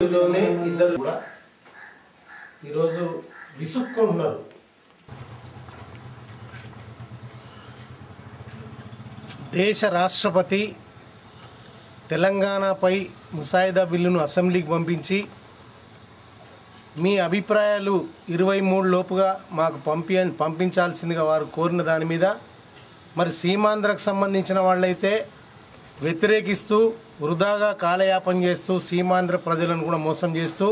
లోనే ఇద్దరు కూడా ఈరోజు విసుక్కుంటున్నారు. దేశ రాష్ట్రపతి తెలంగాణపై ముసాయిదా బిల్లును అసెంబ్లీకి పంపించి మీ అభిప్రాయాలు 23 లోపుగా మాకు పంపించాల్సిందిగా వారు కోరిన దాని మీద మరి సీమాంధ్రకు సంబంధించిన వాళ్ళైతే వ్యతిరేకిస్తూ వృధాగా కాలయాపన చేస్తూ సీమాంధ్ర ప్రజలను కూడా మోసం చేస్తూ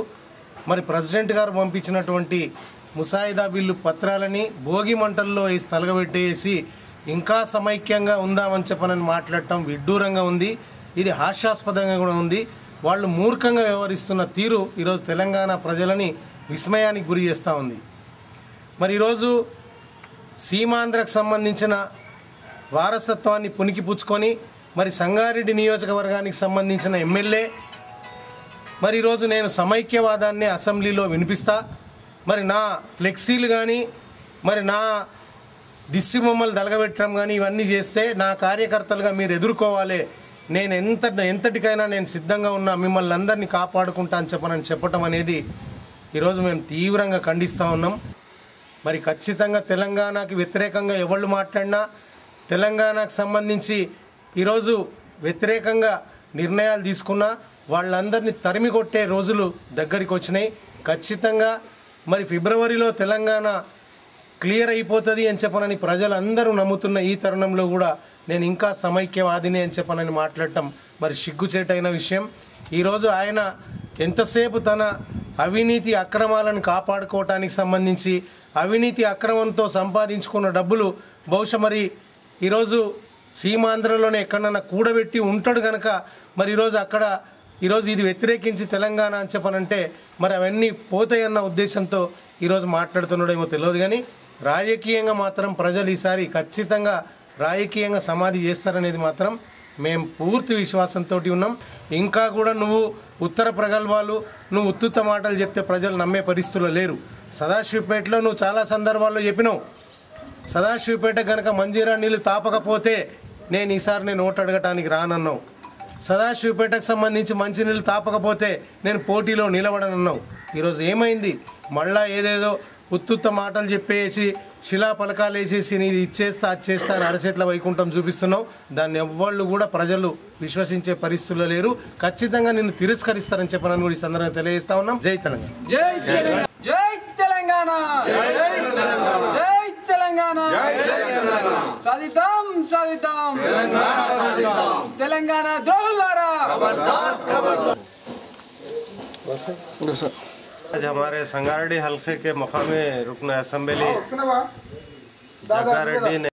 మరి ప్రెసిడెంట్ గారు పంపించినటువంటి ముసాయిదా బిల్లు పత్రాలని భోగి మంటల్లో వేసి తలగబెట్టేసి ఇంకా సమైక్యంగా ఉందామని చెప్పనని మాట్లాడటం విడ్డూరంగా ఉంది. ఇది హాస్యాస్పదంగా కూడా ఉంది. వాళ్ళు మూర్ఖంగా వ్యవహరిస్తున్న తీరు ఈరోజు తెలంగాణ ప్రజలని విస్మయానికి గురి చేస్తూ ఉంది. మరి ఈరోజు సీమాంధ్రకు సంబంధించిన వారసత్వాన్ని పుణికిపుచ్చుకొని మరి సంగారెడ్డి నియోజకవర్గానికి సంబంధించిన ఎమ్మెల్యే మరి ఈరోజు నేను సమైక్యవాదాన్ని అసెంబ్లీలో వినిపిస్తా, మరి నా ఫ్లెక్సీలు కానీ మరి నా దిష్టి బొమ్మలు దలగబెట్టడం కానీ ఇవన్నీ చేస్తే నా కార్యకర్తలుగా మీరు ఎదుర్కోవాలి, నేను ఎంతటికైనా నేను సిద్ధంగా ఉన్నా, మిమ్మల్ని అందరినీ కాపాడుకుంటా అని చెప్పటం అనేది ఈరోజు మేము తీవ్రంగా ఖండిస్తూ ఉన్నాం. మరి ఖచ్చితంగా తెలంగాణకి వ్యతిరేకంగా ఎవళ్ళు మాట్లాడినా తెలంగాణకు సంబంధించి ఈరోజు వ్యతిరేకంగా నిర్ణయాలు తీసుకున్నా వాళ్ళందరినీ తరిమి కొట్టే రోజులు దగ్గరికి వచ్చినాయి. ఖచ్చితంగా మరి ఫిబ్రవరిలో తెలంగాణ క్లియర్ అయిపోతుంది అని చెప్పనని ప్రజలందరూ నమ్ముతున్న ఈ తరుణంలో కూడా నేను ఇంకా సమైక్యవాదిని అని చెప్పనని మాట్లాడటం మరి సిగ్గుచేటైన విషయం. ఈరోజు ఆయన ఎంతసేపు తన అవినీతి అక్రమాలను కాపాడుకోవటానికి సంబంధించి అవినీతి అక్రమంతో సంపాదించుకున్న డబ్బులు బహుశా మరి ఈరోజు సీమాంధ్రలోనే ఎక్కడన్నా కూడబెట్టి ఉంటాడు కనుక మరి ఈరోజు ఇది వ్యతిరేకించి తెలంగాణ అని చెప్పనంటే మరి అవన్నీ పోతాయన్న ఉద్దేశంతో ఈరోజు మాట్లాడుతున్నాడేమో తెలియదు. కానీ రాజకీయంగా మాత్రం ప్రజలు ఈసారి ఖచ్చితంగా రాజకీయంగా సమాధి చేస్తారనేది మాత్రం మేము పూర్తి విశ్వాసంతో ఉన్నాం. ఇంకా కూడా నువ్వు ఉత్తర ప్రగల్భాలు నువ్వు ఉత్తుత్త మాటలు చెప్తే ప్రజలు నమ్మే పరిస్థితుల్లో లేరు. సదాశివపేటలో నువ్వు చాలా సందర్భాల్లో చెప్పినావు, సదాశివపేట కనుక మంజీరా నీళ్ళు తాపకపోతే ఈసారి ఓటు అడగటానికి రానన్నావు. సదాశివపేటకు సంబంధించి మంచినీళ్ళు తాపకపోతే నేను పోటీలో నిలబడనన్నావు. ఈరోజు ఏమైంది? మళ్ళా ఏదేదో ఉత్తుత్త మాటలు చెప్పేసి శిలా పలకాలు వేసేసి నీది ఇచ్చేస్తా అది చేస్తా అని అరచేట్ల వైకుంఠం చూపిస్తున్నావు. దాన్ని ఎవ్వళ్ళు కూడా ప్రజలు విశ్వసించే పరిస్థితుల్లో లేరు. ఖచ్చితంగా నిన్ను తిరస్కరిస్తారని చెప్పనని కూడా ఈ సందర్భంగా తెలియజేస్తా ఉన్నాం. జై తెలంగాణ, జై తెలంగాణ, జై తెలంగాణ, సాధిద్దాం సాధిద్దాం తెలంగాణ ద్రోహులారా. आज हमारे संगारेड्डी हल्के के मुकामी रुकन असेंबली जग्गा रेड्डी ने